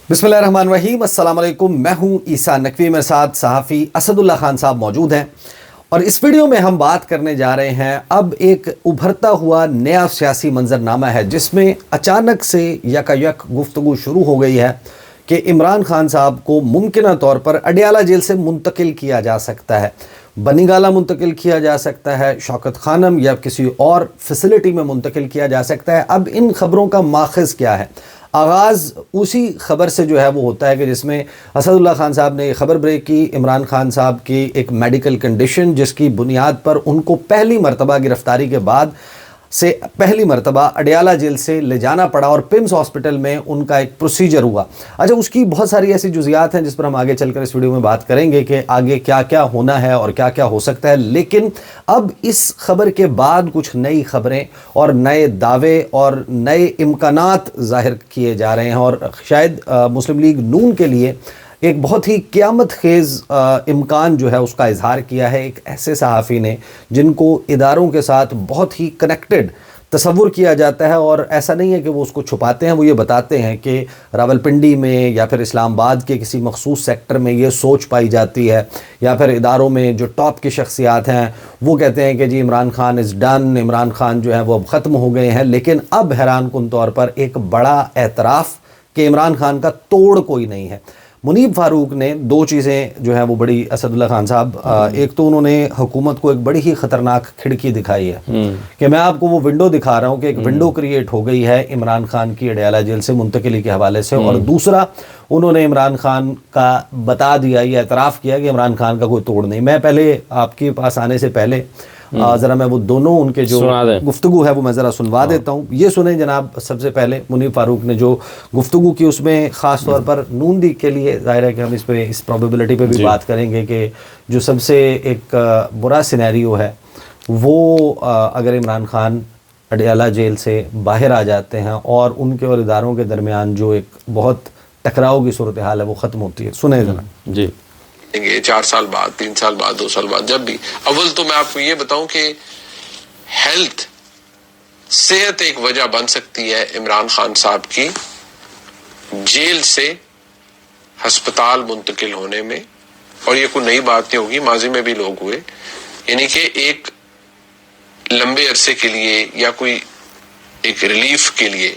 بسم اللہ الرحمن الرحیم، السلام علیکم۔ میں ہوں عیسیٰ نقوی، میرے ساتھ صحافی اسد اللہ خان صاحب موجود ہیں، اور اس ویڈیو میں ہم بات کرنے جا رہے ہیں اب ایک ابھرتا ہوا نیا سیاسی منظرنامہ ہے جس میں اچانک سے یک گفتگو شروع ہو گئی ہے کہ عمران خان صاحب کو ممکنہ طور پر اڈیالہ جیل سے منتقل کیا جا سکتا ہے، بنی گالہ منتقل کیا جا سکتا ہے، شوکت خانم یا کسی اور فیسلٹی میں منتقل کیا جا سکتا ہے۔ اب ان خبروں کا ماخذ کیا ہے؟ آغاز اسی خبر سے جو ہے وہ ہوتا ہے کہ جس میں اسد اللہ خان صاحب نے خبر بریک کی عمران خان صاحب کی ایک میڈیکل کنڈیشن جس کی بنیاد پر ان کو پہلی مرتبہ گرفتاری کے بعد سے پہلی مرتبہ اڈیالہ جیل سے لے جانا پڑا اور پمس ہاسپٹل میں ان کا ایک پروسیجر ہوا۔ اچھا، اس کی بہت ساری ایسی جزیات ہیں جس پر ہم آگے چل کر اس ویڈیو میں بات کریں گے کہ آگے کیا کیا ہونا ہے اور کیا کیا ہو سکتا ہے، لیکن اب اس خبر کے بعد کچھ نئی خبریں اور نئے دعوے اور نئے امکانات ظاہر کیے جا رہے ہیں، اور شاید مسلم لیگ نون کے لیے ایک بہت ہی قیامت خیز امکان جو ہے اس کا اظہار کیا ہے ایک ایسے صحافی نے جن کو اداروں کے ساتھ بہت ہی کنیکٹڈ تصور کیا جاتا ہے، اور ایسا نہیں ہے کہ وہ اس کو چھپاتے ہیں، وہ یہ بتاتے ہیں کہ راولپنڈی میں یا پھر اسلام آباد کے کسی مخصوص سیکٹر میں یہ سوچ پائی جاتی ہے، یا پھر اداروں میں جو ٹاپ کی شخصیات ہیں وہ کہتے ہیں کہ جی عمران خان از ڈن، عمران خان جو ہے وہ اب ختم ہو گئے ہیں۔ لیکن اب حیران کن طور پر ایک بڑا اعتراف کہ عمران خان کا توڑ کوئی نہیں ہے۔ منیب فاروق نے دو چیزیں جو ہیں وہ بڑی، اسد اللہ خان صاحب، ایک تو انہوں نے حکومت کو ایک بڑی ہی خطرناک کھڑکی دکھائی ہے کہ میں آپ کو وہ ونڈو دکھا رہا ہوں کہ ایک ونڈو کریٹ ہو گئی ہے عمران خان کی اڈیالہ جیل سے منتقلی کے حوالے سے، اور دوسرا انہوں نے عمران خان کا بتا دیا، یہ اعتراف کیا کہ عمران خان کا کوئی توڑ نہیں۔ میں پہلے آپ کے پاس آنے سے پہلے ذرا میں وہ دونوں ان کے جو گفتگو ہے وہ میں ذرا سنوا دیتا ہوں، یہ سنیں جناب۔ سب سے پہلے منیب فاروق نے جو گفتگو کی اس میں خاص طور پر نون لیگ کے لیے، ظاہر ہے کہ ہم اس پہ اس پروبیبلٹی پہ بھی بات کریں گے کہ جو سب سے ایک برا سینیریو ہے وہ اگر عمران خان اڈیالہ جیل سے باہر آ جاتے ہیں اور ان کے اور اداروں کے درمیان جو ایک بہت ٹکراؤ کی صورتحال ہے وہ ختم ہوتی ہے۔ سنیں ذرا۔ جی 4 سال بعد، 3 سال بعد، 2 سال بعد، جب بھی اول تو میں آپ کو یہ بتاؤں کہ ہیلتھ، صحت ایک وجہ بن سکتی ہے عمران خان صاحب کی جیل سے ہسپتال منتقل ہونے میں، اور یہ کوئی نئی بات نہیں ہوگی، ماضی میں بھی لوگ ہوئے، یعنی کہ ایک لمبے عرصے کے لیے یا کوئی ایک ریلیف کے لیے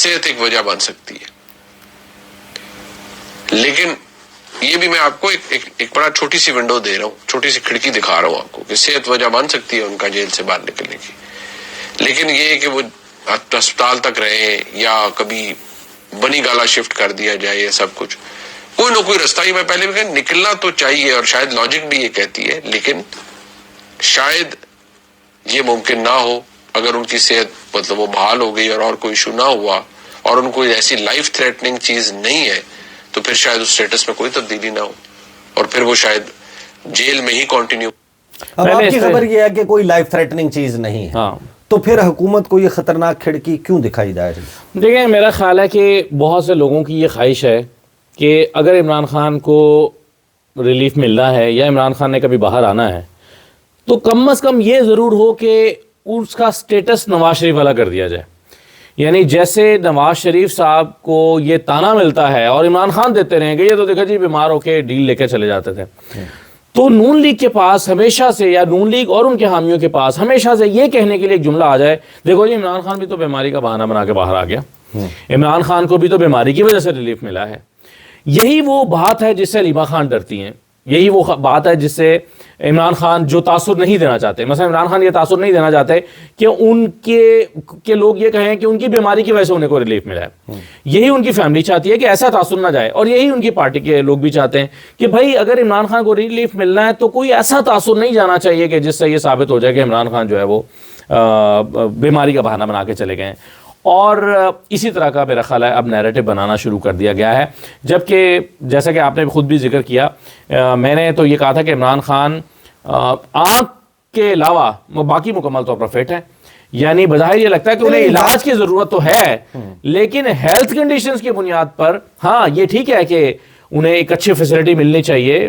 صحت ایک وجہ بن سکتی ہے۔ لیکن یہ بھی میں آپ کو ایک بڑا چھوٹی سی ونڈو دے رہا ہوں، چھوٹی سی کھڑکی دکھا رہا ہوں آپ کو کہ صحت وجہ بن سکتی ہے ان کا جیل سے باہر نکلنے کی، لیکن یہ کہ وہ ہسپتال تک رہے یا کبھی بنی گالہ شفٹ کر دیا جائے، یہ سب کچھ کوئی نہ کوئی رستہ ہی، میں پہلے بھی کہا نکلنا تو چاہیے، اور شاید لاجک بھی یہ کہتی ہے، لیکن شاید یہ ممکن نہ ہو اگر ان کی صحت مطلب وہ بحال ہو گئی اور کوئی ایشو نہ ہوا اور ان کو ایسی لائف تھریٹننگ چیز نہیں ہے، تو پھر شاید اس سٹیٹس میں کوئی تبدیلی نہ ہو اور پھر وہ شاید جیل میں ہی کنٹینیو۔ اب آپ کی خبر یہ ہے کہ کوئی لائف تھریٹننگ چیز نہیں ہے، تو پھر حکومت کو یہ خطرناک کھڑکی کیوں دکھائی جائے؟ دیکھیں، میرا خیال ہے کہ بہت سے لوگوں کی یہ خواہش ہے کہ اگر عمران خان کو ریلیف ملنا ہے یا عمران خان نے کبھی باہر آنا ہے تو کم از کم یہ ضرور ہو کہ اس کا سٹیٹس نواز شریف والا کر دیا جائے۔ یعنی جیسے نواز شریف صاحب کو یہ تانا ملتا ہے اور عمران خان دیتے رہیں کہ یہ تو دیکھا جی بیمار ہو کے ڈیل لے کے چلے جاتے تھے، تو نون لیگ کے پاس ہمیشہ سے، یا نون لیگ اور ان کے حامیوں کے پاس ہمیشہ سے یہ کہنے کے لیے ایک جملہ آ جائے، دیکھو جی عمران خان بھی تو بیماری کا بہانہ بنا کے باہر آ گیا، عمران خان کو بھی تو بیماری کی وجہ سے ریلیف ملا ہے۔ یہی وہ بات ہے جس سے علیمہ خان ڈرتی ہیں، یہی وہ بات ہے جس سے عمران خان جو تاثر نہیں دینا چاہتے، مثلا عمران خان یہ تاثر نہیں دینا چاہتے کہ ان کے لوگ یہ کہیں کہ ان کی بیماری کی وجہ سے انہیں کو ریلیف ملا ہے۔ یہی ان کی فیملی چاہتی ہے کہ ایسا تاثر نہ جائے، اور یہی ان کی پارٹی کے لوگ بھی چاہتے ہیں کہ بھائی اگر عمران خان کو ریلیف ملنا ہے تو کوئی ایسا تاثر نہیں جانا چاہیے کہ جس سے یہ ثابت ہو جائے کہ عمران خان جو ہے وہ بیماری کا بہانہ بنا کے چلے گئے ہیں۔ اور اسی طرح کا میرا خیال ہے اب نیریٹو بنانا شروع کر دیا گیا ہے، جبکہ جیسا کہ آپ نے خود بھی ذکر کیا، میں نے تو یہ کہا تھا کہ عمران خان آنکھ کے علاوہ باقی مکمل طور پر فٹ ہیں، یعنی بظاہر یہ لگتا ہے کہ انہیں علاج کی ضرورت تو ہے، لیکن ہیلتھ کنڈیشنز کی بنیاد پر ہاں یہ ٹھیک ہے کہ انہیں ایک اچھی فیسلٹی ملنی چاہیے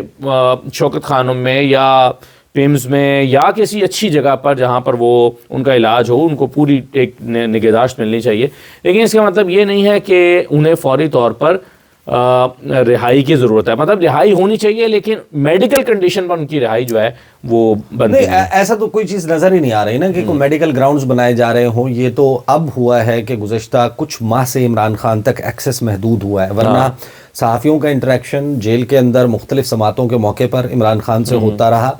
شوکت خانم میں یا پیمز میں یا کسی اچھی جگہ پر جہاں پر وہ ان کا علاج ہو، ان کو پوری ایک نگہداشت ملنی چاہیے، لیکن اس کا مطلب یہ نہیں ہے کہ انہیں فوری طور پر رہائی کی ضرورت ہے. مطلب رہائی ہونی چاہیے لیکن میڈیکل کنڈیشن پر ان کی رہائی جو ہے وہ بنتی نہیں, ایسا تو کوئی چیز نظر ہی نہیں آ رہی نا کہ کوئی میڈیکل گراؤنڈز بنائے جا رہے ہوں. یہ تو اب ہوا ہے کہ گزشتہ کچھ ماہ سے عمران خان تک ایکسیس محدود ہوا ہے, ورنہ صحافیوں کا انٹریکشن جیل کے اندر مختلف سماعتوں کے موقع پر عمران خان سے ہوتا رہا.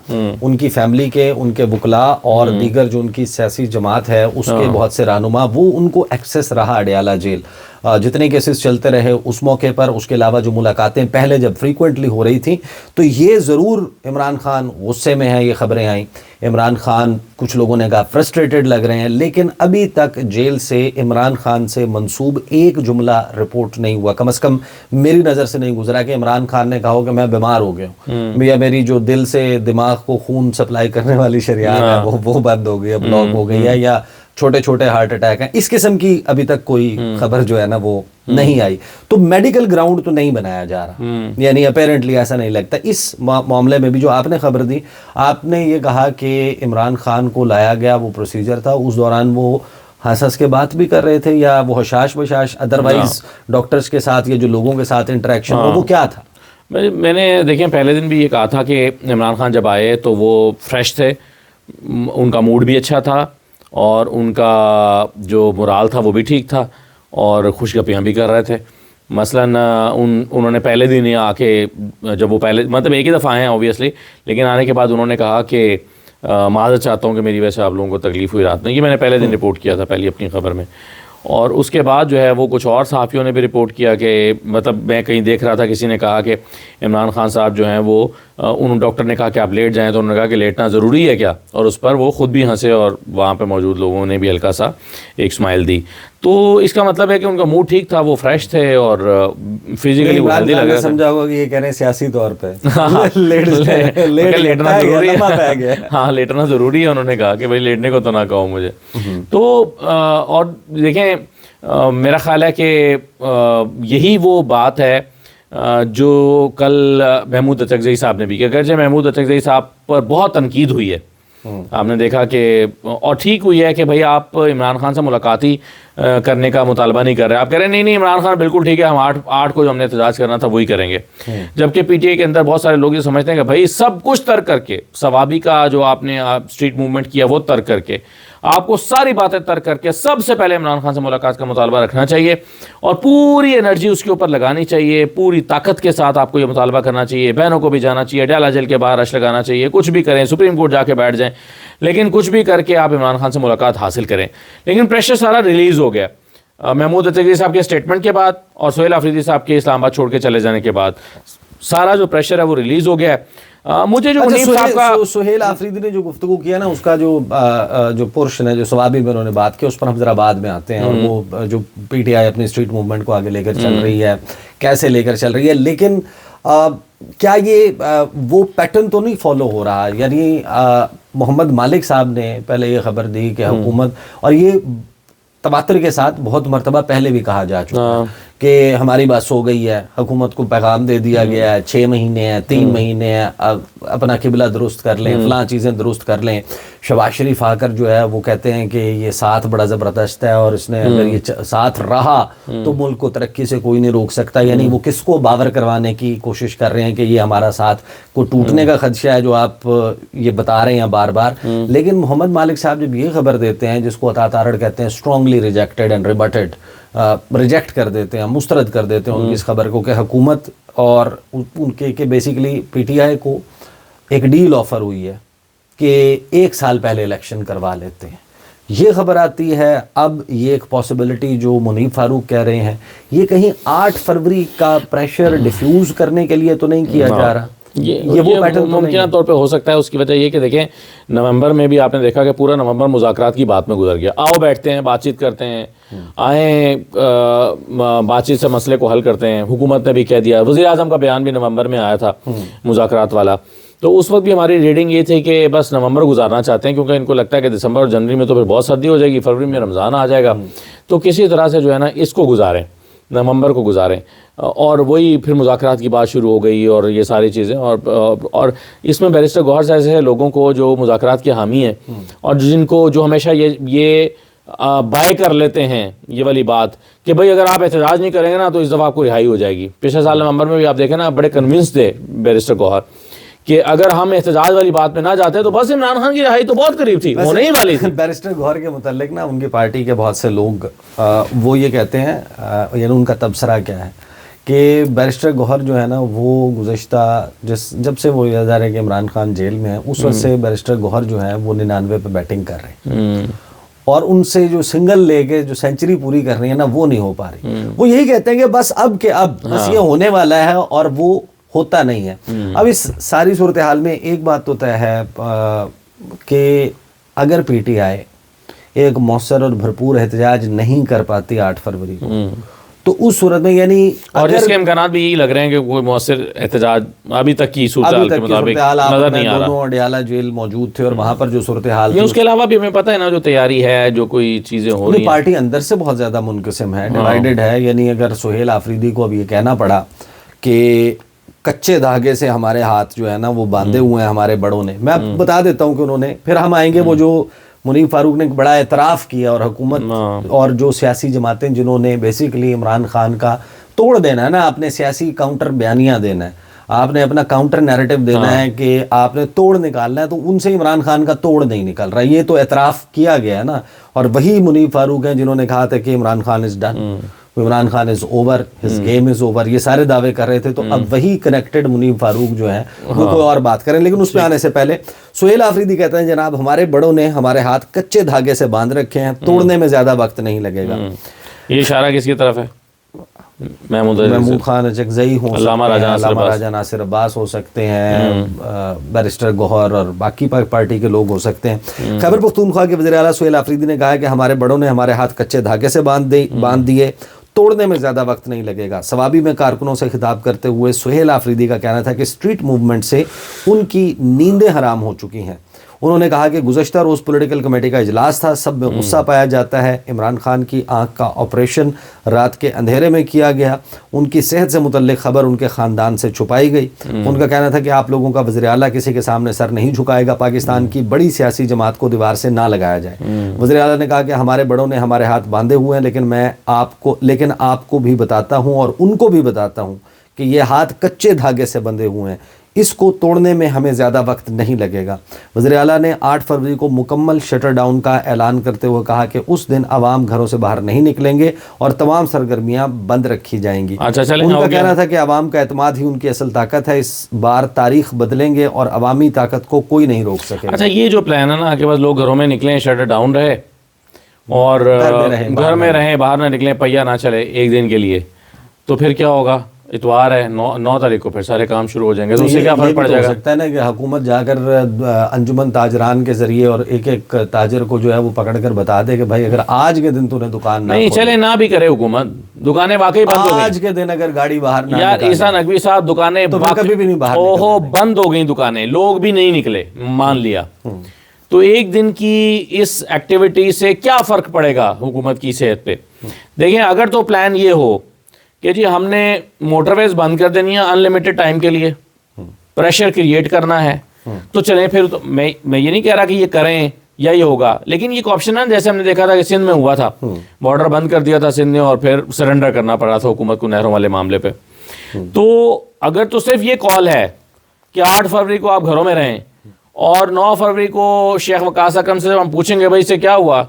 ان کی فیملی کے, ان کے وکلاء اور دیگر جو ان کی سیاسی جماعت ہے اس کے بہت سے رہنما, وہ ان کو ایکسیس رہا اڈیالہ جیل. جتنے کیسز چلتے رہے اس موقع پر, اس کے علاوہ جو ملاقاتیں پہلے جب فریکوینٹلی ہو رہی تھیں, تو یہ ضرور عمران خان غصے میں ہیں. یہ خبریں آئیں, عمران خان کچھ لوگوں نے کہا فرسٹریٹڈ لگ رہے ہیں, لیکن ابھی تک جیل سے عمران خان سے منسوب ایک جملہ رپورٹ نہیں ہوا, کم از کم میری نظر سے نہیں گزرا کہ عمران خان نے کہا ہو کہ میں بیمار ہو گیا ہوں, یا میری جو دل سے دماغ کو خون سپلائی کرنے والی شریان ہے وہ بند ہو گئی, بلاک ہو گئی ہے, یا چھوٹے چھوٹے ہارٹ اٹیک ہیں. اس قسم کی ابھی تک کوئی خبر جو ہے نا وہ نہیں آئی. تو میڈیکل گراؤنڈ تو نہیں بنایا جا رہا, یعنی اپیرنٹلی ایسا نہیں لگتا. اس معاملے میں بھی جو آپ نے خبر دی, آپ نے یہ کہا کہ عمران خان کو لایا گیا, وہ پروسیجر تھا, اس دوران وہ ہنس کے بات بھی کر رہے تھے, یا وہ حشاش بشاش ادروائز ڈاکٹرز کے ساتھ یا جو لوگوں کے ساتھ انٹریکشن وہ کیا تھا؟ میں نے دیکھیں پہلے دن بھی یہ کہا تھا کہ عمران خان جب آئے تو وہ فریش تھے, ان کا موڈ بھی اچھا تھا, اور ان کا جو مورال تھا وہ بھی ٹھیک تھا, اور خوش گپیاں بھی کر رہے تھے. مثلاً انہوں نے پہلے دن آ کے, جب وہ پہلے مطلب ایک ہی دفعہ آئے ہیں اوبیسلی, لیکن آنے کے بعد انہوں نے کہا کہ معذرت چاہتا ہوں کہ میری وجہ سے آپ لوگوں کو تکلیف ہوئی رات میں. یہ میں نے پہلے دن رپورٹ کیا تھا پہلی اپنی خبر میں. اور اس کے بعد جو ہے وہ کچھ اور صحافیوں نے بھی رپورٹ کیا کہ مطلب میں کہیں دیکھ رہا تھا, کسی نے کہا کہ عمران خان صاحب جو ہیں وہ ان ڈاکٹر نے کہا کہ آپ لیٹ جائیں, تو انہوں نے کہا کہ لیٹنا ضروری ہے کیا, اور اس پر وہ خود بھی ہنسے اور وہاں پہ موجود لوگوں نے بھی ہلکا سا ایک اسمائل دی. تو اس کا مطلب ہے کہ ان کا موڈ ٹھیک تھا, وہ فریش تھے اور فزیکلی وہ ہیلدی لگ رہے تھے. سمجھا ہوگا کہ یہ کہہ رہے ہیں سیاسی طور پہ لیٹنا ضروری ہے. ہاں لیٹنا ضروری ہے, انہوں نے کہا کہ بھائی لیٹنے کو تو نہ کہو مجھے. تو اور دیکھیں میرا خیال ہے کہ یہی وہ بات ہے جو کل محمود اچکزئی صاحب نے بھی کیا. اگرچہ محمود اچکزئی صاحب پر بہت تنقید ہوئی ہے, آپ نے دیکھا کہ, اور ٹھیک ہوئی ہے کہ بھائی آپ عمران خان سے ملاقات ہی کرنے کا مطالبہ نہیں کر رہے. آپ کہہ رہے ہیں نہیں عمران خان بالکل ٹھیک ہے, ہم 8 کو جو ہم نے احتجاج کرنا تھا وہی کریں گے. جبکہ پی ٹی آئی کے اندر بہت سارے لوگ یہ سمجھتے ہیں کہ بھائی سب کچھ ترک کر کے, ثوابی کا جو آپ نے اسٹریٹ موومنٹ کیا وہ ترک کر کے, آپ کو ساری باتیں ترک کر کے سب سے پہلے عمران خان سے ملاقات کا مطالبہ رکھنا چاہیے, اور پوری انرجی اس کے اوپر لگانی چاہیے, پوری طاقت کے ساتھ آپ کو یہ مطالبہ کرنا چاہیے, بہنوں کو بھی جانا چاہیے, اڈیالہ جیل کے باہر رش لگانا چاہیے, کچھ بھی کریں, سپریم کورٹ جا کے بیٹھ جائیں, لیکن کچھ بھی کر کے آپ عمران خان سے ملاقات حاصل کریں. لیکن پریشر سارا ریلیز ہو گیا محمود اچکزئی صاحب کے اسٹیٹمنٹ کے بعد اور سہیل آفریدی صاحب کے اسلام آباد چھوڑ کے چلے جانے کے بعد. سارا جو پریشر ہے وہ ریلیز ہو گیا ہے. مجھے جو سہیل آفریدی نے جو گفتگو کیا نا, اس کا جو پورشن ہے جو ثوابی میں انہوں نے بات کی, اس پر ہم ذرا بعد میں آتے ہیں. اور وہ جو پی ٹی آئی اپنی اسٹریٹ موومنٹ کو آگے لے کر چل رہی ہے, کیسے لے کر چل رہی ہے, لیکن کیا یہ وہ پیٹرن تو نہیں فالو ہو رہا؟ یعنی محمد مالک صاحب نے پہلے یہ خبر دی کہ حکومت, اور یہ تواتر کے ساتھ بہت مرتبہ پہلے بھی کہا جا چکا ہے کہ ہماری بات سو گئی ہے, حکومت کو پیغام دے دیا گیا ہے, 6 مہینے ہیں, 3 مہینے ہیں, اپنا قبلہ درست کر لیں, فلاں چیزیں درست کر لیں. شہباز شریف آ کر جو ہے وہ کہتے ہیں کہ یہ ساتھ بڑا زبردست ہے, اور اس نے اگر یہ ساتھ رہا تو ملک کو ترقی سے کوئی نہیں روک سکتا. یعنی وہ کس کو باور کروانے کی کوشش کر رہے ہیں کہ یہ ہمارا ساتھ کو ٹوٹنے کا خدشہ ہے جو آپ یہ بتا رہے ہیں بار بار. لیکن محمد مالک صاحب جب یہ خبر دیتے ہیں, جس کو عطا تارڑ کہتے ہیں, اسٹرانگلی ریجیکٹڈ اینڈ ریبٹڈ, ریجیکٹ کر دیتے ہیں, مسترد کر دیتے ہیں ان کی اس خبر کو, کہ حکومت اور ان کے کہ بیسیکلی پی ٹی آئی کو ایک ڈیل آفر ہوئی ہے کہ 1 سال پہلے الیکشن کروا لیتے ہیں. یہ خبر آتی ہے اب, یہ ایک پاسبلٹی جو منیب فاروق کہہ رہے ہیں, یہ کہیں 8 فروری کا پریشر ڈیفیوز کرنے کے لیے تو نہیں کیا جا رہا؟ یہ وہ پیٹرن ممکنہ طور پہ ہو سکتا ہے. اس کی وجہ یہ کہ دیکھیں نومبر میں بھی آپ نے دیکھا کہ پورا نومبر مذاکرات کی بات میں گزر گیا. آؤ بیٹھتے ہیں, بات چیت کرتے ہیں, آئیں بات چیت سے مسئلے کو حل کرتے ہیں. حکومت نے بھی کہہ دیا, وزیر اعظم کا بیان بھی نومبر میں آیا تھا مذاکرات والا. تو اس وقت بھی ہماری ریڈنگ یہ تھی کہ بس نومبر گزارنا چاہتے ہیں, کیونکہ ان کو لگتا ہے کہ دسمبر اور جنوری میں تو پھر بہت سردی ہو جائے گی, فروری میں رمضان آ جائے گا, تو کسی طرح سے جو ہے نا اس کو گزاریں, نومبر کو گزاریں. اور وہی پھر مذاکرات کی بات شروع ہو گئی اور یہ ساری چیزیں. اور اس میں بیرسٹر گوہر جیسے لوگوں کو جو مذاکرات کے حامی ہیں اور جن کو جو ہمیشہ یہ بائی کر لیتے ہیں یہ والی بات کہ بھائی اگر آپ احتجاج نہیں کریں گے نا تو اس دفعہ آپ کو رہائی ہو جائے گی. پچھلے سال نومبر میں بھی آپ دیکھیں نا بڑے کنونس تھے بیرسٹر گوہر کہ اگر ہم احتجاج والی بات پہ نہ جاتے تو بس عمران خان کی رہائی تو بہت قریب تھی, ہونے ہی والی تھی. بیرسٹر گوہر کے متعلق نا ان کی پارٹی کے بہت سے لوگ وہ یہ کہتے ہیں, یعنی ان کا تبصرہ کیا ہے کہ بیرسٹر گوہر جو ہے نا وہ گزشتہ جب سے وہ یاد آ رہا ہے کہ عمران خان جیل میں ہے اس وقت سے بیرسٹر گوہر جو ہے وہ 99 پہ بیٹنگ کر رہے ہیں, اور ان سے جو سنگل لے کے جو سینچری پوری کر رہی ہے نا وہ نہیں ہو پا رہی. وہ یہی کہتے ہیں کہ بس اب بس یہ ہونے والا ہے, اور وہ ہوتا نہیں ہے. اب اس ساری صورتحال میں ایک بات تو طے ہے کہ اگر پی ٹی آئی ایک مؤثر اور بھرپور احتجاج نہیں کر پاتی 8 فروری کو, تو اس صورت میں یعنی اور اس کے امکانات بھی یہی لگ رہے ہیں کہ کوئی مؤثر احتجاج ابھی تک کی صورتحال کے مطابق نظر نہیں آ رہا. دونوں اڈیالہ جیل موجود تھے اور وہاں پر جو صورتحال تھی اس کے علاوہ بھی ہمیں پتہ ہے نا جو تیاری ہے, جو کوئی چیزیں ہو رہی ہیں, پارٹی اندر سے بہت زیادہ منقسم ہے, ڈیوائیڈڈ ہے. یعنی اگر سہیل آفریدی کو اب یہ کہنا پڑا کہ کچے دھاگے سے ہمارے ہاتھ جو ہے نا وہ باندھے ہوئے ہیں ہمارے بڑوں نے, میں بتا دیتا ہوں کہ انہوں نے, پھر ہم آئیں گے وہ جو منیب فاروق نے ایک بڑا اعتراف کیا, اور حکومت اور جو سیاسی جماعتیں جنہوں نے بیسیکلی عمران خان کا توڑ دینا ہے نا, آپ نے سیاسی کاؤنٹر بیانیاں دینا ہے, آپ نے اپنا کاؤنٹر نیریٹو دینا ہے کہ آپ نے توڑ نکالنا ہے, تو ان سے عمران خان کا توڑ نہیں نکل رہا. یہ تو اعتراف کیا گیا ہے نا, اور وہی منیب فاروق ہیں جنہوں نے کہا تھا کہ Imran Khan is done, Imran Khan is over, his game is over, یہ سارے دعوے کر رہے تھے. تو اب وہی کنیکٹڈ منیب فاروق جو ہیں وہ کوئی اور بات کریں. لیکن اس پہ آنے سے پہلے سہیل آفریدی کہتے ہیں جناب ہمارے بڑوں نے ہمارے ہاتھ کچے دھاگے سے باندھ رکھے ہیں, توڑنے میں زیادہ وقت نہیں لگے گا. یہ اشارہ کس کی طرف ہے؟ محمود خان اچکزئی ہوں, علامہ راجہ ناصر عباس ہو سکتے ہیں, بیرسٹر گوہر اور باقی پارٹی کے لوگ ہو سکتے ہیں. خیبر پختونخوا کے وزیر اعلیٰ سہیل آفریدی نے کہا ہے کہ ہمارے بڑوں نے ہمارے ہاتھ کچے دھاگے سے باندھ دیے, توڑنے میں زیادہ وقت نہیں لگے گا. ثوابی میں کارکنوں سے خطاب کرتے ہوئے سہیل آفریدی کا کہنا تھا کہ اسٹریٹ موومنٹ سے ان کی نیندیں حرام ہو چکی ہیں. انہوں نے کہا کہ گزشتہ روز پولیٹیکل کمیٹی کا اجلاس تھا, سب میں غصہ پایا جاتا ہے. عمران خان کی آنکھ کا آپریشن رات کے اندھیرے میں کیا گیا, ان کی صحت سے متعلق خبر ان کے خاندان سے چھپائی گئی. ان کا کہنا تھا کہ آپ لوگوں کا وزیر اعلیٰ کسی کے سامنے سر نہیں جھکائے گا, پاکستان کی بڑی سیاسی جماعت کو دیوار سے نہ لگایا جائے. وزیر اعلیٰ نے کہا کہ ہمارے بڑوں نے ہمارے ہاتھ باندھے ہوئے ہیں, لیکن آپ کو بھی بتاتا ہوں اور ان کو بھی بتاتا ہوں کہ یہ ہاتھ کچے دھاگے سے بندھے ہوئے ہیں, اس کو توڑنے میں ہمیں زیادہ وقت نہیں لگے گا. وزیر اعلیٰ نے 8 فروری کو مکمل شٹر ڈاؤن کا اعلان کرتے ہوئے کہا کہ اس دن عوام گھروں سے باہر نہیں نکلیں گے اور تمام سرگرمیاں بند رکھی جائیں گی. ان کا کہنا تھا کہ عوام کا اعتماد ہی ان کی اصل طاقت ہے, اس بار تاریخ بدلیں گے اور عوامی طاقت کو کوئی نہیں روک سکے. اچھا, یہ جو پلان ہے نا کہ بس لوگ گھروں میں نکلیں, شٹر ڈاؤن رہے اور گھر میں رہیں, باہر نہ نکلیں, پہیا نہ چلے ایک دن کے لیے, تو پھر کیا ہوگا؟ اتوار ہے 9 تاریخ کو پھر سارے کام شروع ہو جائیں گے, تو اس سے کیا فرق پڑ جائے گا؟ ہو سکتا ہے نا کہ حکومت جا کر انجمن تاجران کے ذریعے اور ایک ایک تاجر کو جو ہے وہ پکڑ کر بتا دے کہ بھائی اگر آج کے دن تو نے دکان نہیں چلے, نہ بھی کرے حکومت, دکانیں واقعی بند ہو گئی آج کے دن, اگر گاڑی باہر نہ یار عیسیٰ نقوی صاحب, دکانیں کبھی بھی نہیں باہر بند ہو گئیں, دکانیں, لوگ بھی نہیں نکلے, مان لیا, تو ایک دن کی اس ایکٹیویٹی سے کیا فرق پڑے گا حکومت کی صحت پہ؟ دیکھیں, اگر تو پلان یہ ہو کہ جی ہم نے موٹر ویز بند کر دینی ہے انلمیٹڈ ٹائم کے لیے, پریشر کریٹ کرنا ہے, تو چلیں پھر. تو میں یہ نہیں کہہ رہا کہ یہ کریں یا یہ ہوگا, لیکن یہ آپشن ہے. جیسے ہم نے دیکھا تھا کہ سندھ میں ہوا تھا, بارڈر بند کر دیا تھا سندھ نے, اور پھر سرنڈر کرنا پڑا تھا حکومت کو نہروں والے معاملے پہ. تو اگر تو صرف یہ کال ہے کہ 8 فروری کو آپ گھروں میں رہیں اور 9 فروری کو شیخ وقاص اکرم سے ہم پوچھیں گے بھائی اس سے کیا ہوا,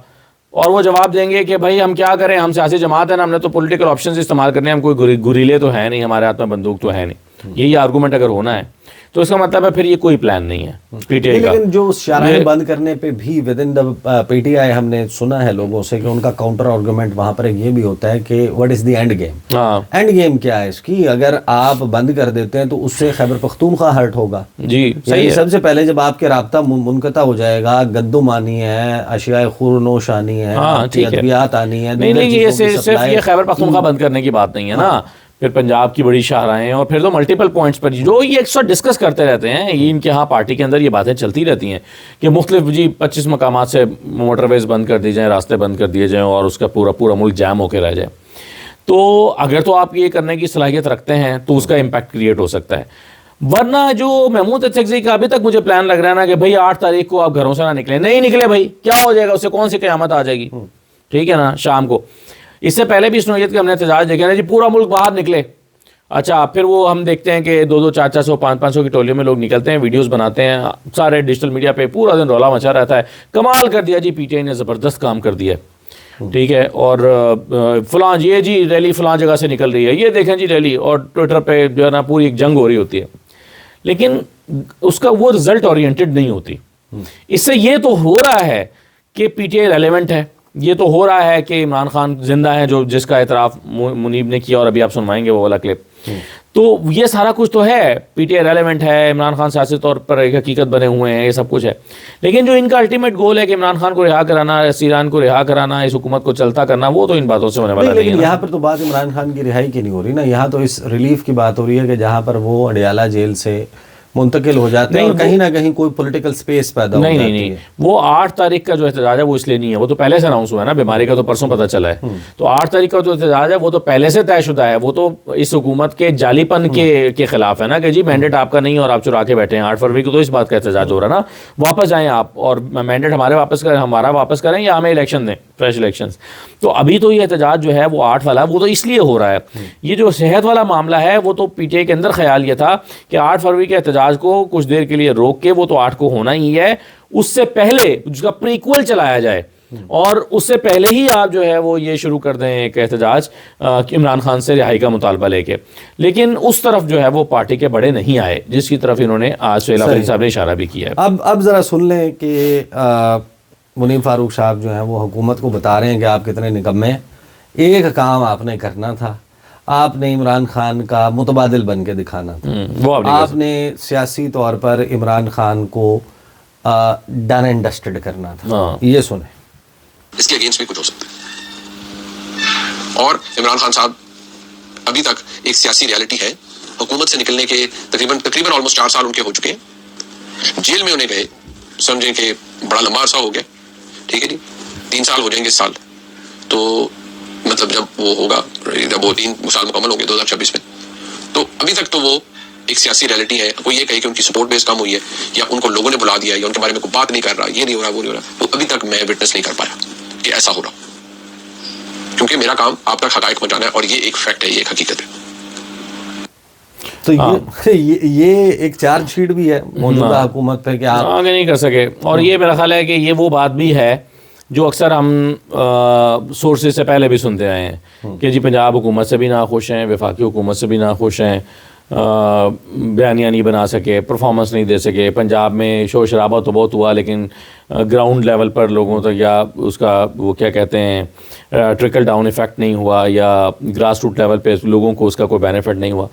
اور وہ جواب دیں گے کہ بھائی ہم کیا کریں, ہم سیاسی جماعت ہے نا, ہم نے تو پولیٹیکل آپشنز استعمال کرنے ہیں, ہم کوئی گریلے تو ہے نہیں, ہمارے ہاتھ میں بندوق تو ہے نہیں, یہی آرگومنٹ اگر ہونا ہے تو اس کا مطلب ہے پھر یہ کوئی پلان نہیں ہے پی ٹی آئی کا. لیکن جو شاہراہیں بند کرنے پہ بھی with in the P T I ہم نے سنا ہے لوگوں سے کہ ان کا کاؤنٹر آرگومنٹ وہاں پر یہ بھی ہوتا ہے کہ what is the end game. And game کیا ہے اس کی؟ اگر آپ بند کر دیتے ہیں تو اس سے خیبر پختونخوا ہرٹ ہوگا. جی صحیح. سب سے پہلے جب آپ کے رابطہ منقطع ہو جائے گا, گندمانی ہے, اشیاء خورنوش آنی ہے, ادویات آنی ہے. نہیں, یہ صرف یہ خیبر پختونخوا بند کرنے کی بات نہیں ہے نا, پھر پنجاب کی بڑی شاہراہیں, اور پھر تو ملٹیپل پوائنٹس پر جو یہ ایک ساتھ ڈسکس کرتے رہتے ہیں, یہ ان کے ہاں پارٹی کے اندر یہ باتیں چلتی رہتی ہیں کہ مختلف 25 مقامات سے موٹر ویز بند کر دی جائیں, راستے بند کر دیے جائیں, اور اس کا پورا ملک جام ہو کے رہ جائے. تو اگر تو آپ یہ کرنے کی صلاحیت رکھتے ہیں تو اس کا امپیکٹ کریٹ ہو سکتا ہے. ورنہ جو محمود اچکزئی کا ابھی تک مجھے پلان لگ رہا ہے نا کہ بھائی 8 تاریخ کو آپ گھروں سے نہ نکلیں, نہیں نکلے بھائی کیا ہو جائے گا, اس سے کون سی قیامت آ جائے گی؟ ٹھیک ہے نا, شام کو. اس سے پہلے بھی اس نوعیت کے ہم نے احتجاج دیکھے نا جی, پورا ملک باہر نکلے. اچھا پھر وہ ہم دیکھتے ہیں کہ 200 400 500 کی ٹولیوں میں لوگ نکلتے ہیں, ویڈیوز بناتے ہیں, سارے ڈیجیٹل میڈیا پہ پورا دن رولا مچا رہتا ہے, کمال کر دیا جی پی ٹی آئی نے, زبردست کام کر دیا, ٹھیک ہے. اور فلاں یہ جی ریلی فلاں جگہ سے نکل رہی ہے, یہ دیکھیں جی ریلی, اور ٹویٹر پہ جو ہے نا پوری ایک جنگ ہو رہی ہوتی ہے, لیکن اس کا وہ رزلٹ اورینٹڈ نہیں ہوتی. اس سے یہ تو ہو رہا ہے کہ پی ٹی آئی ریلیونٹ ہے, یہ تو ہو رہا ہے کہ عمران خان زندہ ہے, جو جس کا اعتراف منیب نے کیا, اور ابھی آپ سنوائیں گے وہ والا کلپ. تو یہ سارا کچھ تو ہے, پی ٹی آئی ریلیونٹ ہے, عمران خان سیاسی طور پر ایک حقیقت بنے ہوئے ہیں, یہ سب کچھ ہے. لیکن جو ان کا الٹیمیٹ گول ہے کہ عمران خان کو رہا کرانا, اسیران کو رہا کرانا, اس حکومت کو چلتا کرنا, وہ تو ان باتوں سے ہونے والا نہیں ہے. لیکن یہاں پر تو بات عمران خان کی رہائی کی نہیں ہو رہی نا, یہاں تو اس ریلیف کی بات ہو رہی ہے کہ جہاں پر وہ اڈیالہ جیل سے منتقل ہو جاتے ہیں اور کہیں نہ کہیں کوئی پولیٹیکل سپیس پیدا ہو جاتی ہے. نہیں, وہ 8 تاریخ کا جو احتجاج ہے وہ اس لیے نہیں ہے, وہ تو پہلے سے اناؤنس ہوا ہے نا, بیماری کا تو پرسوں پتہ چلا ہے. تو 8 تاریخ کا جو احتجاج ہے وہ تو پہلے سے طے شدہ ہے, وہ تو اس حکومت کے جعلی پن کے خلاف ہے نا, کہ جی مینڈیٹ آپ کا نہیں اور آپ چرا کے بیٹھے ہیں. 8 فروری کو تو اس بات کا احتجاج ہو رہا ہے نا, واپس جائیں آپ اور مینڈیٹ ہمارا واپس کریں یا ہمیں الیکشن دیں, فریش الیکشنز. تو ابھی تو یہ احتجاج جو ہے وہ 8 والا وہ تو اس لیے ہو رہا ہے. یہ جو صحت والا معاملہ ہے وہ تو پی ٹی آئی کے اندر خیال یہ تھا کہ 8 فروری کے احتجاج کو کچھ دیر کے لیے روک کے, وہ تو 8 کو ہونا ہی ہے, اس سے پہلے جس کا پریکول چلایا جائے, اور اس سے پہلے ہی آپ جو ہے وہ یہ شروع کر دیں ایک احتجاج عمران خان سے رہائی کا مطالبہ لے کے. لیکن اس طرف جو ہے وہ پارٹی کے بڑے نہیں آئے, جس کی طرف انہوں نے آج سہیل آفریدی صاحب نے اشارہ بھی کیا ہے. اب ذرا سن لیں کہ منیب فاروق صاحب جو ہیں وہ حکومت کو بتا رہے ہیں کہ آپ کتنے نکمے ہیں. ایک کام آپ نے کرنا تھا, آپ نے عمران خان کا متبادل بن کے دکھانا تھا. آپ نے سیاسی طور پر عمران خان کو ڈن اینڈ ڈسٹڈ کرنا تھا. یہ سنیں. اس کے اگینسٹ بھی کچھ ہو سکتا ہے. اور عمران خان صاحب ابھی تک ایک سیاسی ریالٹی ہے. حکومت سے نکلنے کے تقریباً آلموسٹ 4 سال ان کے ہو چکے ہیں. جیل میں انہیں گئے سمجھیں کہ بڑا لمبا عرصہ ہو گیا, ٹھیک ہے جی, 3 سال ہو جائیں گے اس سال. تو مطلب جب وہ ہوگا, جب وہ 3 سال مکمل ہوں گے 2026 میں, تو ابھی تک تو وہ ایک سیاسی ریالٹی ہے. کوئی یہ کہے کہ ان کی سپورٹ بیس کم ہوئی ہے, یا ان کو لوگوں نے بلا دیا, یا ان کے بارے میں کوئی بات نہیں کر رہا, یہ نہیں ہو رہا, وہ نہیں ہو رہا, تو ابھی تک میں وٹنس نہیں کر پایا کہ ایسا ہو رہا. کیونکہ میرا کام آپ تک حقائق پہنچانا ہے, اور یہ ایک فیکٹ ہے, یہ ایک حقیقت ہے. تو یہ ایک چارج شیٹ بھی ہے موجودہ حکومت پہ کہ آپ آگے نہیں کر سکے. اور یہ میرا خیال ہے کہ یہ وہ بات بھی ہے جو اکثر ہم سورسز سے پہلے بھی سنتے آئے ہیں کہ جی پنجاب حکومت سے بھی ناخوش ہیں, وفاقی حکومت سے بھی ناخوش ہیں, بیانیہ نہیں بنا سکے, پرفارمنس نہیں دے سکے. پنجاب میں شور شرابہ تو بہت ہوا, لیکن گراؤنڈ لیول پر لوگوں تک یا اس کا وہ کیا کہتے ہیں ٹرکل ڈاؤن ایفیکٹ نہیں ہوا, یا گراس روٹ لیول پہ لوگوں کو اس کا کوئی بینیفٹ نہیں ہوا.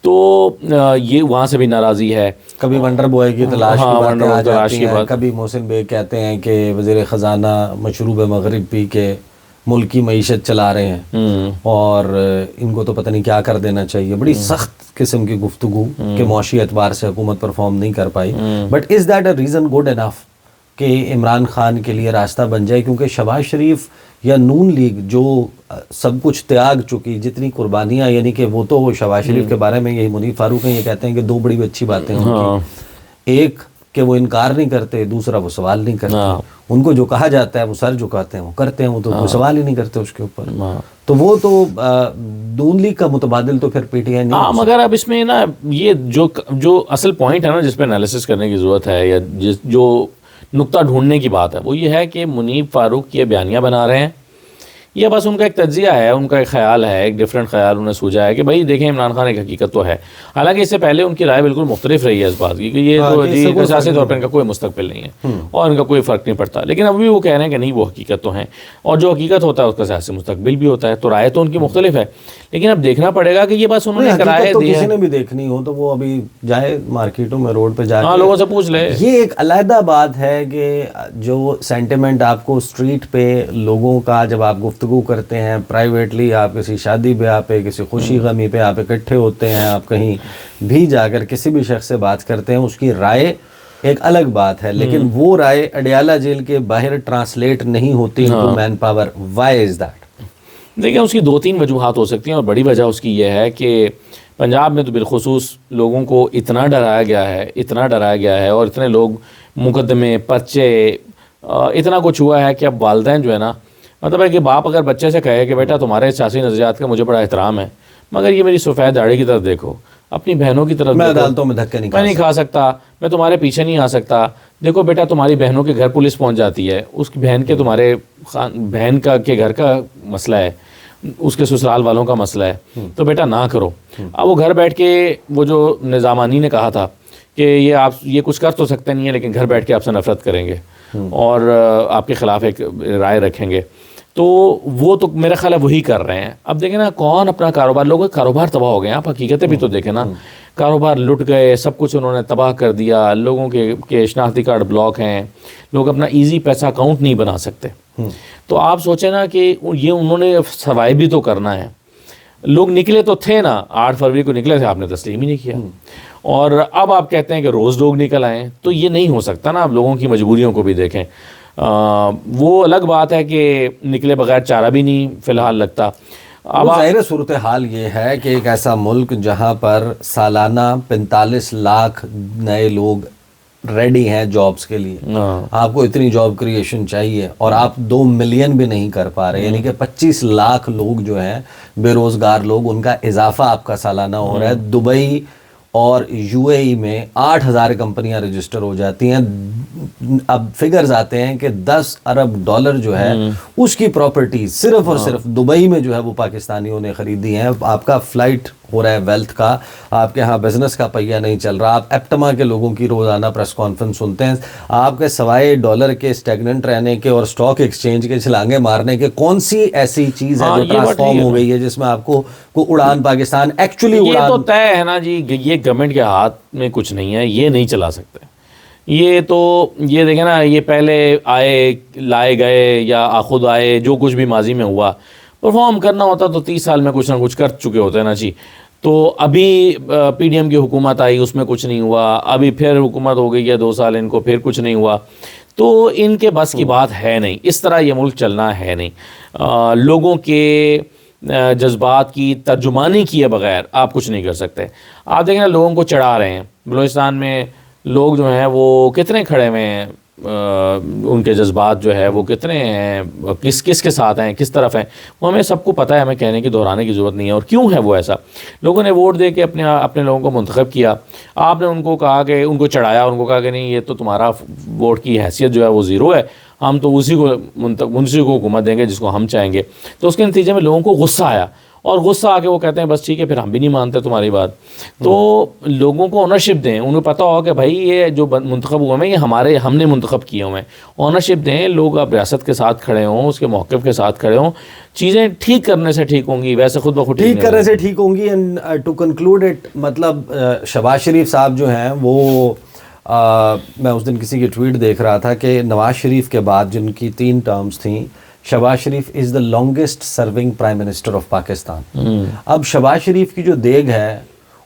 تو یہ وہاں سے بھی ناراضی ہے. کبھی ونڈر بوائے کی تلاش کی باتیں آ جاتی ہیں, کبھی محسن بیگ کہتے ہیں کہ وزیر خزانہ مشروب مغرب پی کے ملک کی معیشت چلا رہے ہیں, اور ان کو تو پتہ نہیں کیا کر دینا چاہیے. بڑی سخت قسم کی گفتگو کہ معاشی اعتبار سے حکومت پرفارم نہیں کر پائی. But is that a reason good enough کہ عمران خان کے لیے راستہ بن جائے؟ کیونکہ شہباز شریف یا نون لیگ جو سب کچھ تیاگ چکی, جتنی قربانیاں, یعنی کہ وہ تو شہباز شریف کے بارے میں یہی منیب فاروق ہیں, یہ کہتے ہیں کہ 2 بڑی اچھی باتیں ہیں. ایک کہ وہ انکار نہیں کرتے, دوسرا وہ سوال نہیں کرتے. ان کو جو کہا جاتا ہے وہ سر جھکاتے ہیں, وہ کرتے ہیں, وہ تو کوئی سوال ہی نہیں کرتے اس کے اوپر. تو وہ تو نون لیگ کا متبادل تو پھر پی ٹی آئی نہیں. مگر اب اس میں نا یہ جو اصل پوائنٹ ہے نا جس پہ انالیسس کرنے کی ضرورت ہے, یا جو نقطہ ڈھونڈنے کی بات ہے, وہ یہ ہے کہ منیب فاروق یہ بیانیہ بنا رہے ہیں, یہ بس ان کا ایک تجزیہ ہے, ان کا ایک خیال ہے, ایک ڈفرینٹ خیال انہوں نے سوچا ہے کہ بھائی دیکھیں عمران خان ایک حقیقت تو ہے. حالانکہ اس سے پہلے ان کی رائے بالکل مختلف رہی ہے اس بات کی کہ یہ تو سیاسی طور پر ان کا کوئی مستقبل نہیں ہے اور ان کا کوئی فرق نہیں پڑتا. لیکن ابھی وہ کہہ رہے ہیں کہ نہیں, وہ حقیقت تو ہیں, اور جو حقیقت ہوتا ہے اس کا سیاسی مستقبل بھی ہوتا ہے. تو رائے تو ان کی مختلف ہے, لیکن اب دیکھنا پڑے گا کہ یہ بس انہوں نے رائے دی ہے. کسی نے بھی دیکھنی ہو تو وہ ابھی جائے مارکیٹوں میں, روڈ پہ جا کے لوگوں سے پوچھ لے. یہ ایک علیحدہ بات ہے کہ جو سینٹیمنٹ آپ کو اسٹریٹ پہ لوگوں کا جب آپ گفتگو کرتے ہیں, پرائیویٹلی آپ کسی شادی بیاہ پہ, کسی خوشی غمی پہ آپ اکٹھے ہوتے ہیں, آپ کہیں بھی جا کر کسی بھی شخص سے بات کرتے ہیں, اس کی رائے ایک الگ بات ہے, لیکن وہ رائے اڈیالہ جیل کے باہر ٹرانسلیٹ نہیں ہوتی into manpower. Why is that? دیکھیں اس کی 2-3 وجوہات ہو سکتی ہیں, اور بڑی وجہ اس کی یہ ہے کہ پنجاب میں تو بالخصوص لوگوں کو اتنا ڈرایا گیا ہے, اور اتنے لوگ مقدمے, پرچے, اتنا کچھ ہوا ہے کہ اب والدین جو ہے نا مطلب ہے کہ باپ اگر بچے سے کہے کہ بیٹا تمہارے سیاسی نظریات کا مجھے بڑا احترام ہے، مگر یہ میری سفید داڑھی کی طرف دیکھو، اپنی بہنوں کی طرف میں دیکھو، عدالتوں میں دھکے نہیں میں نہیں کھا سکتا، میں تمہارے پیچھے نہیں آ سکتا، دیکھو بیٹا تمہاری بہنوں کے گھر پولیس پہنچ جاتی ہے، اس کی بہن کے تمہارے بہن کا کے گھر کا مسئلہ ہے، اس کے سسرال والوں کا مسئلہ ہے، تو بیٹا نہ کرو۔ اب وہ گھر بیٹھ کے وہ جو نظامانی نے کہا تھا کہ یہ کچھ کر تو سکتے نہیں ہیں لیکن گھر بیٹھ کے آپ سے نفرت کریں گے اور آپ کے خلاف ایک رائے رکھیں گے، تو وہ تو میرا خیال ہے وہی کر رہے ہیں۔ اب دیکھیں نا کون اپنا کاروبار، لوگوں کا کاروبار تباہ ہو گئے ہیں، آپ حقیقتیں بھی تو دیکھیں نا، کاروبار لٹ گئے، سب کچھ انہوں نے تباہ کر دیا، لوگوں کے شناختی کارڈ بلاک ہیں، لوگ اپنا ایزی پیسہ اکاؤنٹ نہیں بنا سکتے۔ تو آپ سوچیں نا کہ یہ انہوں نے سوائے بھی تو کرنا ہے۔ لوگ نکلے تو تھے نا، 8 فروری کو نکلے تھے، آپ نے تسلیم ہی نہیں کیا، اور اب آپ کہتے ہیں کہ روز لوگ نکل آئیں، تو یہ نہیں ہو سکتا نا۔ آپ لوگوں کی مجبوریوں کو بھی دیکھیں، وہ الگ بات ہے کہ نکلے بغیر چارہ بھی نہیں فی الحال لگتا۔ اب ظاہر صورتحال یہ ہے کہ ایک ایسا ملک جہاں پر سالانہ 45 لاکھ نئے لوگ ریڈی ہیں جابز کے لیے، آپ کو اتنی جاب کریشن چاہیے اور آپ 2 ملین بھی نہیں کر پا رہے، یعنی کہ 25 لاکھ لوگ جو ہیں بے روزگار لوگ، ان کا اضافہ آپ کا سالانہ ہو رہا ہے۔ دبئی اور یو اے ای میں 8,000 کمپنیاں رجسٹر ہو جاتی ہیں۔ اب فگرز آتے ہیں کہ 10 ارب ڈالر جو ہے اس کی پراپرٹی صرف اور صرف دبئی میں جو ہے وہ پاکستانیوں نے خریدی ہیں۔ آپ کا فلائٹ ہو رہا ہے ویلتھ کا، آپ کے ہاں بزنس کا پہیہ نہیں چل رہا۔ آپ ایپٹما کے لوگوں کی روزانہ پریس کانفرنس سنتے ہیں، آپ کے سوائے ڈالر کے اسٹیگننٹ رہنے کے اور اسٹاک ایکسچینج کے چھلانگے مارنے کے کون سی ایسی چیز ہے جو ٹرانسفارم ہو گئی ہے جس میں آپ کو اڑان پاکستان ایکچولی یہ اڑان؟ تو طے ہے نا جی، یہ گورنمنٹ کے ہاتھ میں کچھ نہیں ہے، یہ نہیں چلا سکتے۔ یہ تو یہ دیکھیں نا، یہ پہلے آئے لائے گئے یا خود آئے، جو کچھ بھی ماضی میں ہوا پرفارم کرنا ہوتا تو 30 سال میں کچھ نہ کچھ کر چکے ہوتے ہیں نا جی۔ تو ابھی پی ڈی ایم کی حکومت آئی، اس میں کچھ نہیں ہوا، ابھی پھر حکومت ہو گئی ہے 2 سال، ان کو پھر کچھ نہیں ہوا، تو ان کے بس کی بات ہے نہیں، اس طرح یہ ملک چلنا ہے نہیں۔ لوگوں کے جذبات کی ترجمانی کیے بغیر آپ کچھ نہیں کر سکتے۔ آپ دیکھیں نا لوگوں کو چڑھا رہے ہیں، بلوچستان میں لوگ جو ہیں وہ کتنے کھڑے ہوئے ہیں، ان کے جذبات جو ہے وہ کتنے ہیں، کس کے ساتھ ہیں، کس طرف ہیں، وہ ہمیں سب کو پتہ ہے، ہمیں کہنے کی دہرانے کی ضرورت نہیں ہے۔ اور کیوں ہے وہ ایسا؟ لوگوں نے ووٹ دے کے اپنے لوگوں کو منتخب کیا، آپ نے ان کو کہا کہ ان کو چڑھایا، ان کو کہا کہ نہیں یہ تو تمہارا ووٹ کی حیثیت جو ہے وہ 0 ہے، ہم تو اسی کو حکومت دیں گے جس کو ہم چاہیں گے۔ تو اس کے نتیجے میں لوگوں کو غصہ آیا، اور غصہ آ کے وہ کہتے ہیں بس ٹھیک ہے پھر ہم بھی نہیں مانتے تمہاری بات۔ تو لوگوں کو اونرشپ دیں، انہیں پتہ ہو کہ بھائی یہ جو منتخب ہوئے ہیں یہ ہم نے منتخب کیے ہوئے ہیں، اونرشپ دیں، لوگ اب ریاست کے ساتھ کھڑے ہوں، اس کے موقف کے ساتھ کھڑے ہوں، چیزیں ٹھیک کرنے سے ٹھیک ہوں گی، ویسے خود بخود ٹھیک کرنے سے ٹھیک ہوں گی۔ اینڈ ٹو کنکلوڈ اٹ، مطلب شہباز شریف صاحب جو ہیں وہ میں اس دن کسی کی ٹویٹ دیکھ رہا تھا کہ نواز شریف کے بعد جن کی 3 ٹرمز تھیں، Shehbaz Sharif is the longest serving prime minister of Pakistan. اب شہباز شریف کی جو دیگ ہے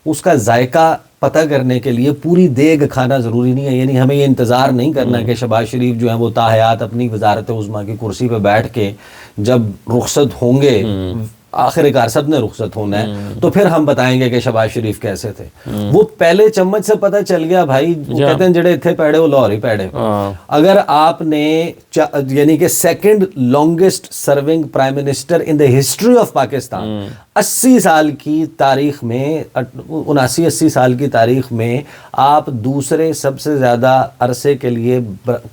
اس کا ذائقہ پتہ کرنے کے لیے پوری دیگ کھانا ضروری نہیں ہے، یعنی ہمیں یہ انتظار نہیں کرنا کہ شہباز شریف جو ہیں وہ تاحیات اپنی وزارت عظمیٰ کی کرسی پہ بیٹھ کے جب رخصت ہوں گے، آخر کار سب نے رخصت ہونا ہے، تو پھر ہم بتائیں گے کہ شہباز شریف کیسے تھے۔ وہ پہلے چمچ سے پتہ چل گیا بھائی، وہ کہتے ہیں جڑے تھے پیڑے وہ لاہور ہی پیڑے۔ اگر آپ نے یعنی کہ 2nd longest serving prime minister in the history of Pakistan, 80 سال کی تاریخ میں، 79-80 سال کی تاریخ میں آپ دوسرے سب سے زیادہ عرصے کے لیے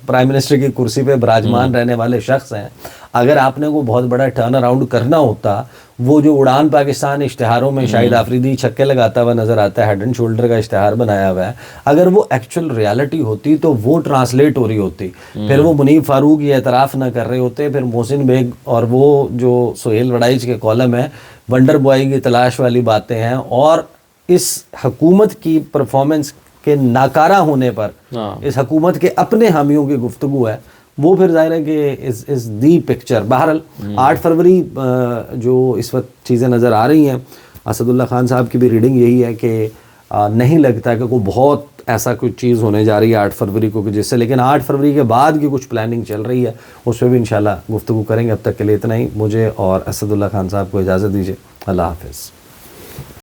پرائم منسٹر کی کرسی پہ براجمان رہنے والے شخص ہیں۔ اگر آپ نے وہ بہت بڑا ٹرن اراؤنڈ کرنا ہوتا، وہ جو اڑان پاکستان اشتہاروں میں شاہد آفریدی چھکے لگاتا ہوا نظر آتا ہے، ہیڈ اینڈ شولڈر کا اشتہار بنایا ہوا ہے، اگر وہ ایکچوئل ریالٹی ہوتی تو وہ ٹرانسلیٹ ہو رہی ہوتی، پھر وہ منیب فاروق یہ اعتراف نہ کر رہے ہوتے، پھر محسن بیگ اور وہ جو سہیل وڑائچ کے کالم ہے ونڈر بوائے کی تلاش والی باتیں ہیں، اور اس حکومت کی پرفارمنس کے ناکارہ ہونے پر اس حکومت کے اپنے حامیوں کی گفتگو ہے، وہ پھر ظاہر ہے کہ از دی پکچر۔ بہرحال 8 فروری جو اس وقت چیزیں نظر آ رہی ہیں، اسد اللہ خان صاحب کی بھی ریڈنگ یہی ہے کہ نہیں لگتا کہ کوئی بہت ایسا کوئی چیز ہونے جا رہی ہے 8 فروری کو کہ جس سے، لیکن 8 فروری کے بعد کی کچھ پلاننگ چل رہی ہے، اس پہ بھی انشاءاللہ گفتگو کریں گے۔ اب تک کے لیے اتنا ہی، مجھے اور اسد اللہ خان صاحب کو اجازت دیجیے، اللہ حافظ۔